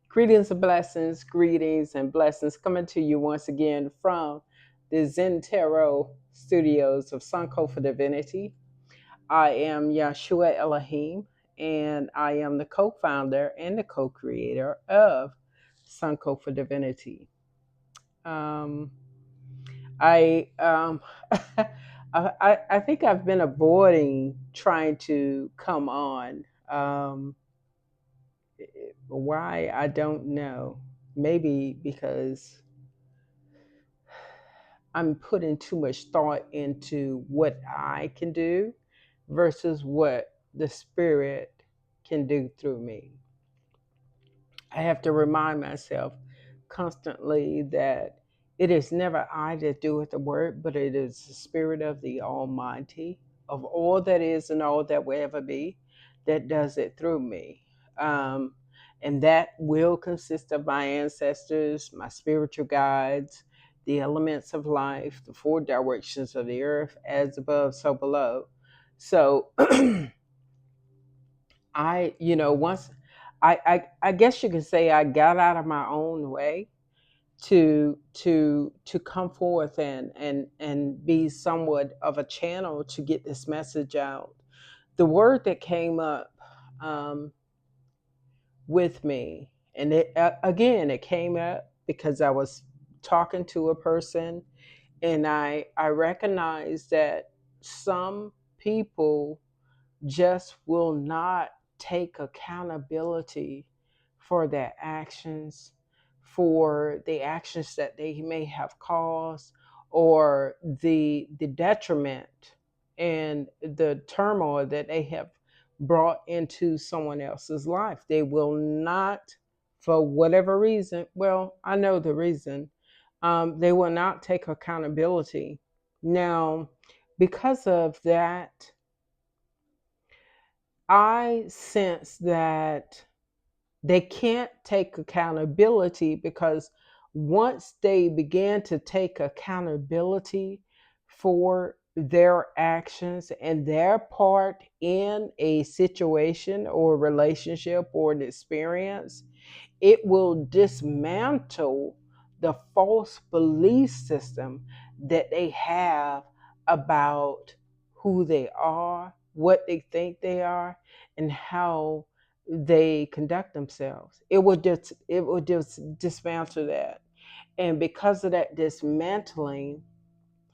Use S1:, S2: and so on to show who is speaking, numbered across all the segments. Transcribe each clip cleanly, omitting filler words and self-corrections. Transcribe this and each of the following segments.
S1: Greetings and blessings coming to you once again from the Zen Tarot studios of Sunco for Divinity. I am Yahshua Elohim, and I am the co founder and the co creator of Sunco for Divinity. Um, I, I think I've been avoiding trying to come on. Why, I don't know. Maybe because I'm putting too much thought into what I can do versus what the spirit can do through me. I have to remind myself constantly that it is never I that doeth the work, but it is the spirit of the Almighty, of all that is and all that will ever be, that does it through me. Um, and that will consist of my ancestors, my spiritual guides, the elements of life, the four directions of the earth, as above, so below. So once I guess you could say I got out of my own way to come forth and be somewhat of a channel to get this message out. The word that came up um, with me, and again, it came up because I was talking to a person, and I recognized that some people just will not take accountability for their actions, for the actions that they may have caused, or the detriment and the turmoil that they have brought into someone else's life. They will not, for whatever reason, well, I know the reason, they will not take accountability. Now, because of that, I sense that they can't take accountability because once they begin to take accountability for their actions and their part in a situation or relationship or an experience, it will dismantle the false belief system that they have about who they are, what they think they are, and how they conduct themselves. It will just dismantle that. And because of that dismantling,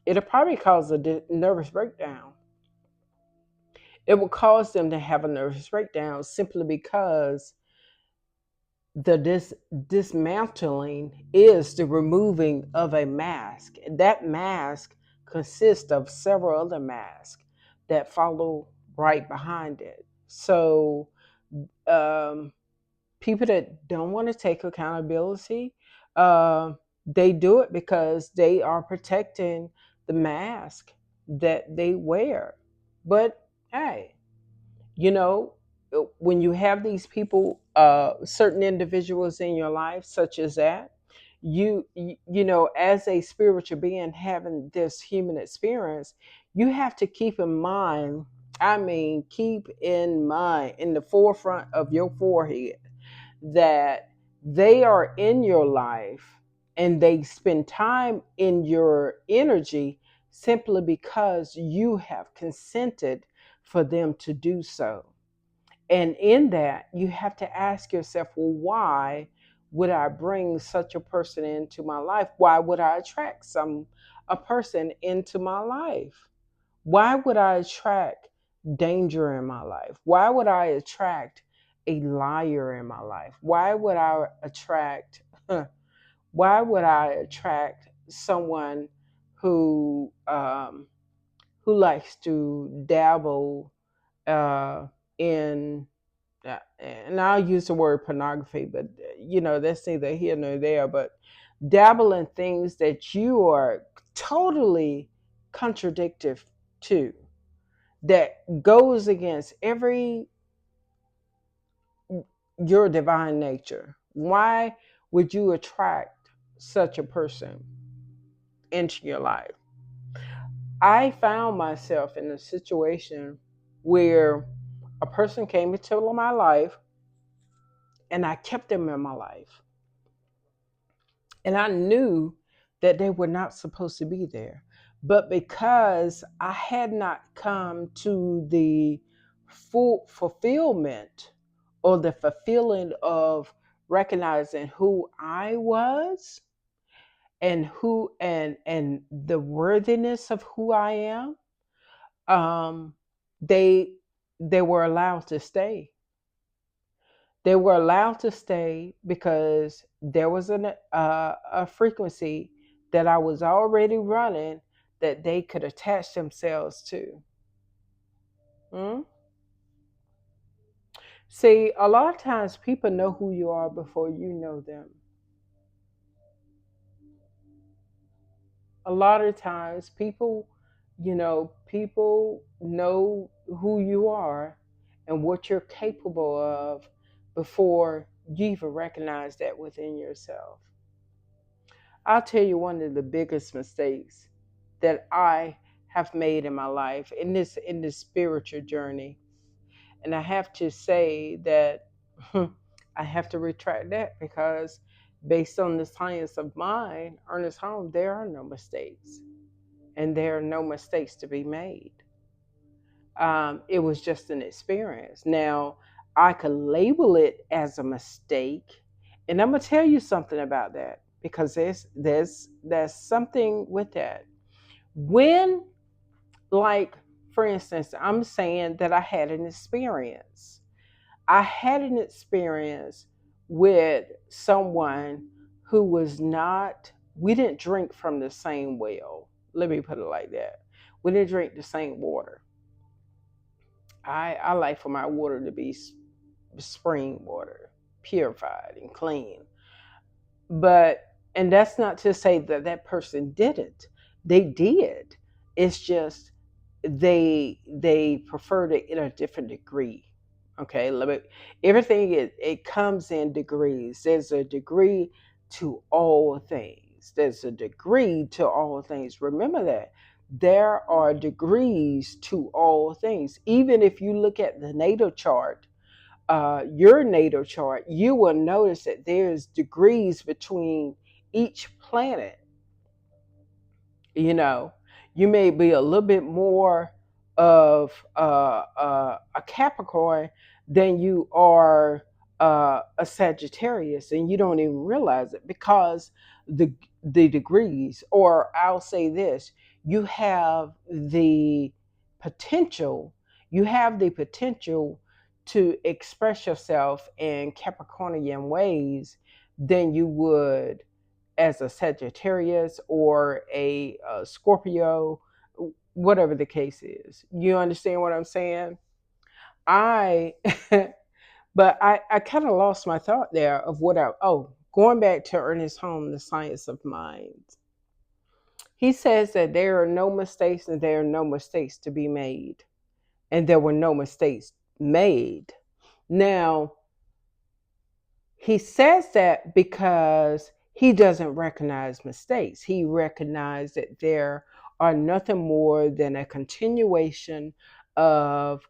S1: it'll probably cause a nervous breakdown. It will cause them to have a nervous breakdown simply because the dismantling is the removing of a mask. That mask consists of several other masks that follow right behind it. So, um, people that don't want to take accountability, uh, they do it because they are protecting the mask that they wear. But hey, you know, when you have these people, certain individuals in your life such as that, you know, as a spiritual being having this human experience, you have to keep in mind, I mean, keep in mind in the forefront of your forehead that they are in your life and they spend time in your energy simply because you have consented for them to do so. And in that, you have to ask yourself, well, why would I bring such a person into my life? Why would I attract a person into my life? Why would I attract danger in my life? Why would I attract a liar in my life? Why would I attract someone who likes to dabble uh, in, and I'll use the word pornography, but that's neither here nor there. But dabble in things that you are totally contradictory to, that goes against every your divine nature. Why would you attract such a person into your life? I found myself in a situation where a person came into my life and I kept them in my life. And I knew that they were not supposed to be there. But because I had not come to the full fulfillment or the fulfilling of recognizing who I was and who and the worthiness of who I am, um, they they were allowed to stay. They were allowed to stay because there was a frequency that I was already running that they could attach themselves to. Mm? See, a lot of times people know who you are before you know them. A lot of times people know who you are and what you're capable of before you even recognize that within yourself. I'll tell you one of the biggest mistakes that I have made in my life in this spiritual journey. And I have to say that I have to retract that because based on the science of mind, Ernest Holmes, there are no mistakes. And there are no mistakes to be made. It was just an experience. Now, I could label it as a mistake, and I'm gonna tell you something about that because there's something with that. When, like, for instance, I'm saying that I had an experience. I had an experience with someone who was not. We didn't drink from the same well. Let me put it like that. We didn't drink the same water. I like for my water to be spring water, purified and clean. But and that's not to say that that person didn't. They did. It's just they preferred it in a different degree. Okay, let me. Everything it comes in degrees. There's a degree to all things. There's a degree to all things. Remember that there are degrees to all things. Even if you look at the natal chart, your natal chart, you will notice that there's degrees between each planet. You know, you may be a little bit more of a Capricorn than you are a Sagittarius, and you don't even realize it because the the degrees. Or I'll say this: you have the potential. You have the potential to express yourself in Capricornian ways than you would as a Sagittarius or a Scorpio, whatever the case is. You understand what I'm saying? I, but I kind of lost my thought there of going back to Ernest Holmes, The Science of Mind. He says that there are no mistakes and there are no mistakes to be made. And there were no mistakes made. Now, he says that because he doesn't recognize mistakes. He recognizes that there are nothing more than a continuation of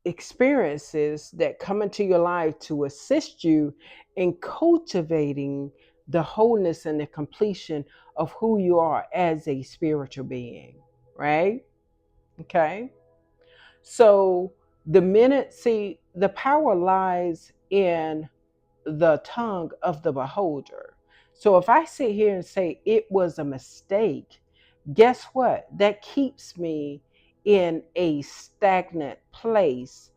S1: experiences that come into your life to assist you in cultivating the wholeness and the completion of who you are as a spiritual being, right? Okay. So the power lies in the tongue of the beholder. So if I sit here and say it was a mistake, guess what? That keeps me in a stagnant place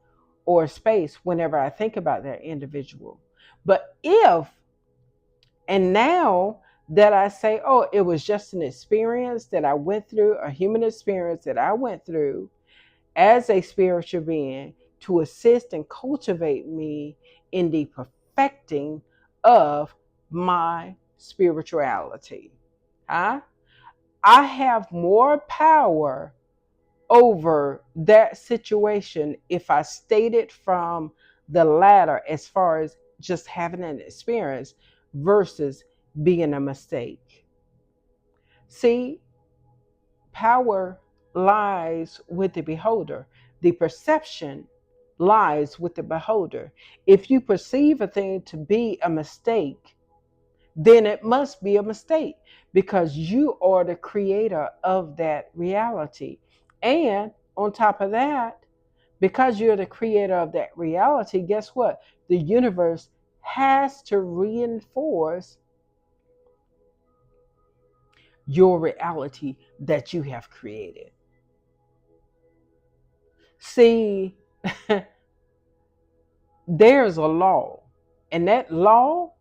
S1: or space whenever I think about that individual. But if, and now that I say, oh, it was just an experience that I went through, a human experience that I went through as a spiritual being to assist and cultivate me in the perfecting of my spirituality. Huh? I have more power over that situation if I state it from the latter as far as just having an experience versus being a mistake. See, power lies with the beholder. The perception lies with the beholder. If you perceive a thing to be a mistake, then it must be a mistake because you are the creator of that reality. And on top of that, because you're the creator of that reality, guess what? The universe has to reinforce your reality that you have created. See, there's a law, and that law,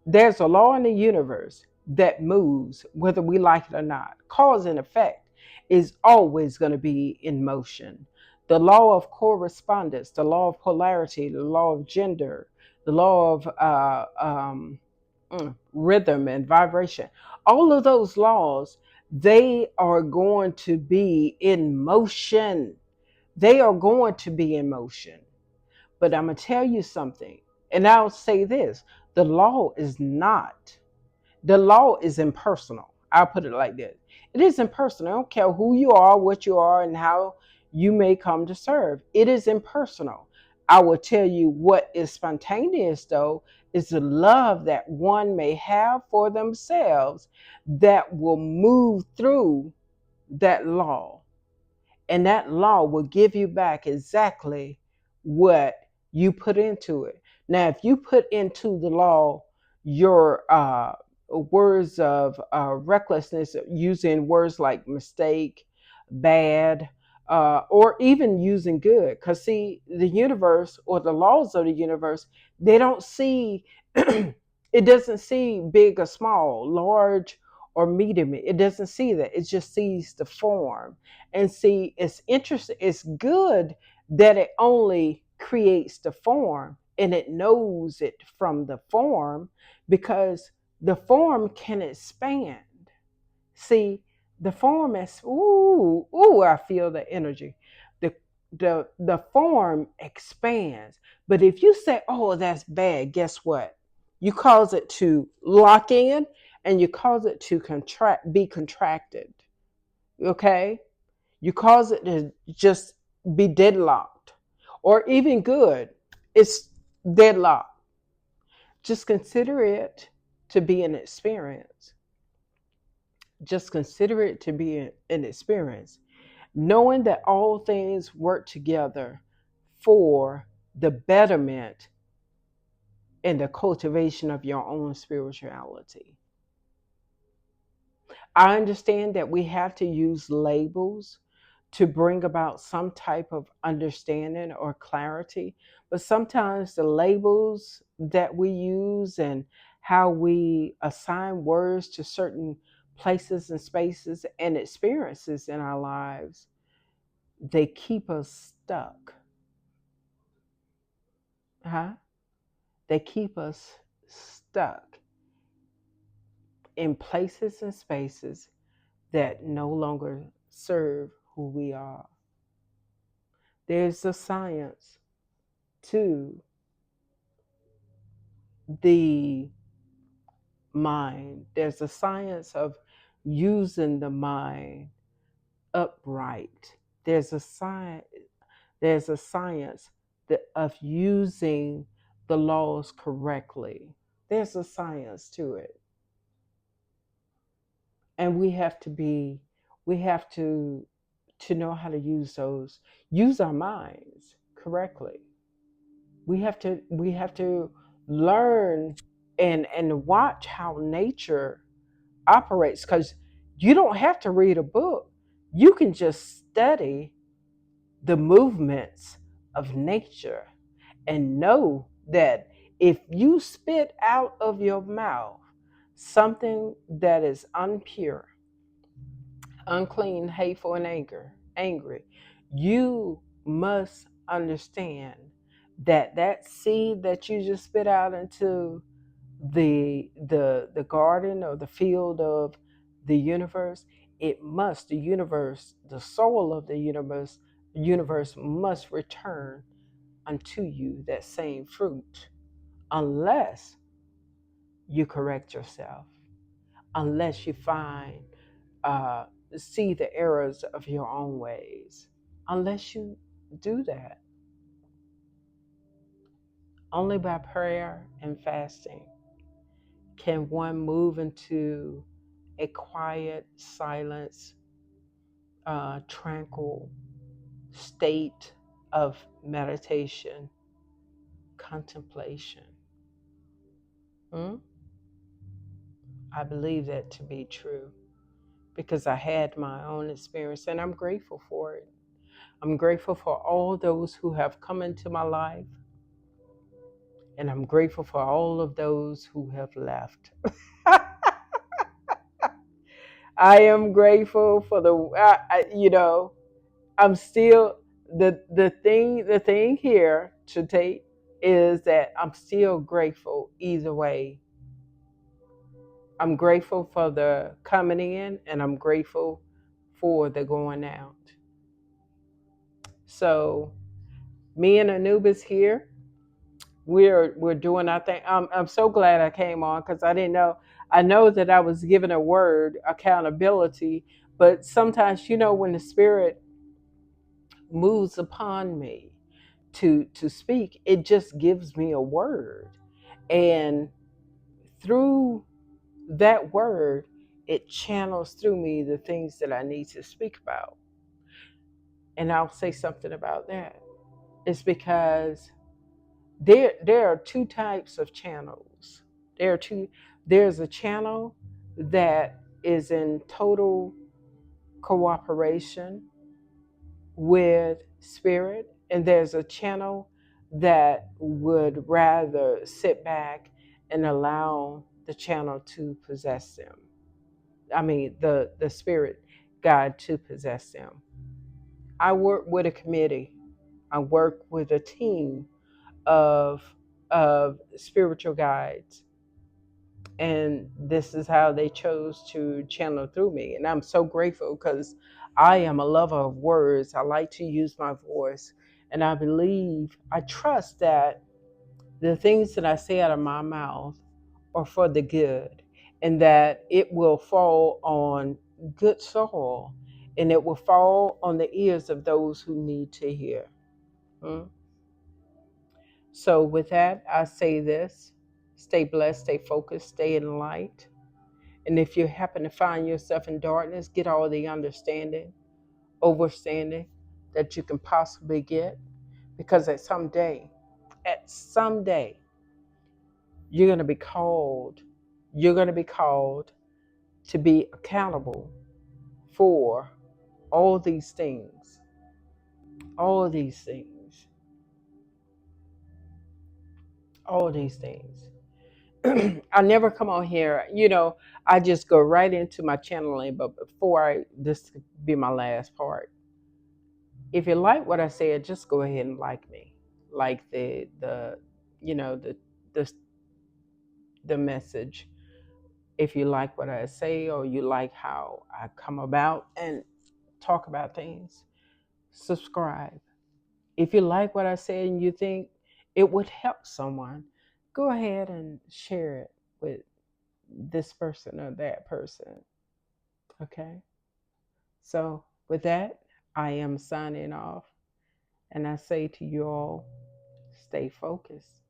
S1: there's a law in the universe that moves whether we like it or not. Cause and effect is always going to be in motion. The law of correspondence, the law of polarity, the law of gender, the law of rhythm and vibration, all of those laws, they are going to be in motion. They are going to be in motion. But I'm going to tell you something, and I'll say this: the law is not, the law is impersonal. I'll put it like this: it is impersonal. I don't care who you are, what you are, and how you may come to serve. It is impersonal. I will tell you what is spontaneous, though, is the love that one may have for themselves that will move through that law, and that law will give you back exactly what you put into it. Now, if you put into the law your words of recklessness, using words like mistake, bad, or even using good, because see, the universe or the laws of the universe, they don't see, it doesn't see big or small, large or medium. It doesn't see that. It just sees the form. And see, it's interesting. It's good that it only creates the form and it knows it from the form, because the form can expand. See, the form is, I feel the energy. The the form expands. But if you say, oh, that's bad, guess what? You cause it to lock in and you cause it to be contracted. Okay? You cause it to just be deadlocked, or even good, it's deadlocked. Just consider it to be an experience. Just consider it to be an experience, knowing that all things work together for the betterment and the cultivation of your own spirituality. I understand that we have to use labels to bring about some type of understanding or clarity, but sometimes the labels that we use and how we assign words to certain places and spaces and experiences in our lives, they keep us stuck. Huh? They keep us stuck in places and spaces that no longer serve who we are. There's a science to the mind. There's a science of using the mind upright. There's a science. There's a science of using the laws correctly. There's a science to it, and we have to know how to use our minds correctly. We have to learn and watch how nature operates, because you don't have to read a book. You can just study the movements of nature and know that if you spit out of your mouth something that is unpure, unclean, hateful, and angry, you must understand that that seed that you just spit out into the garden or the field of the universe, the universe, the soul of the universe must return unto you that same fruit, unless you correct yourself, unless you find uh, see the errors of your own ways, unless you do that. Only by prayer and fasting can one move into a quiet, silence, tranquil state of meditation, contemplation. Hmm? I believe that to be true because I had my own experience and I'm grateful for it. I'm grateful for all those who have come into my life, and I'm grateful for all of those who have left. I am grateful for I'm still the thing here to take is that I'm still grateful either way. I'm grateful for the coming in and I'm grateful for the going out. So me and Anubis here, we're doing our thing. I'm so glad I came on because I didn't know. I know that I was given a word, accountability, but sometimes when the spirit moves upon me to speak, it just gives me a word. And through that word, it channels through me the things that I need to speak about. And I'll say something about that. It's because there are two types of channels. There are two there's a channel that is in total cooperation with spirit, and there's a channel that would rather sit back and allow the channel to possess them. I mean, the spirit guide to possess them. I work with a committee. I work with a team of spiritual guides, and this is how they chose to channel through me. And I'm so grateful because I am a lover of words. I like to use my voice, and I trust that the things that I say out of my mouth are for the good, and that it will fall on good soil, and it will fall on the ears of those who need to hear. Hmm? So, with that, I say this: stay blessed, stay focused, stay in light. And if you happen to find yourself in darkness, get all the understanding, overstanding that you can possibly get. Because at some day, you're going to be called. You're going to be called to be accountable for all these things. All these things. All these things. I never come on here, I just go right into my channeling. But this could be my last part. If you like what I said, just go ahead and like me, like the you know the the message. If you like what I say or you like how I come about and talk about things, subscribe. If you like what I said and you think it would help someone, go ahead and share it with this person or that person. Okay. So with that, I am signing off, and I say to you all, stay focused.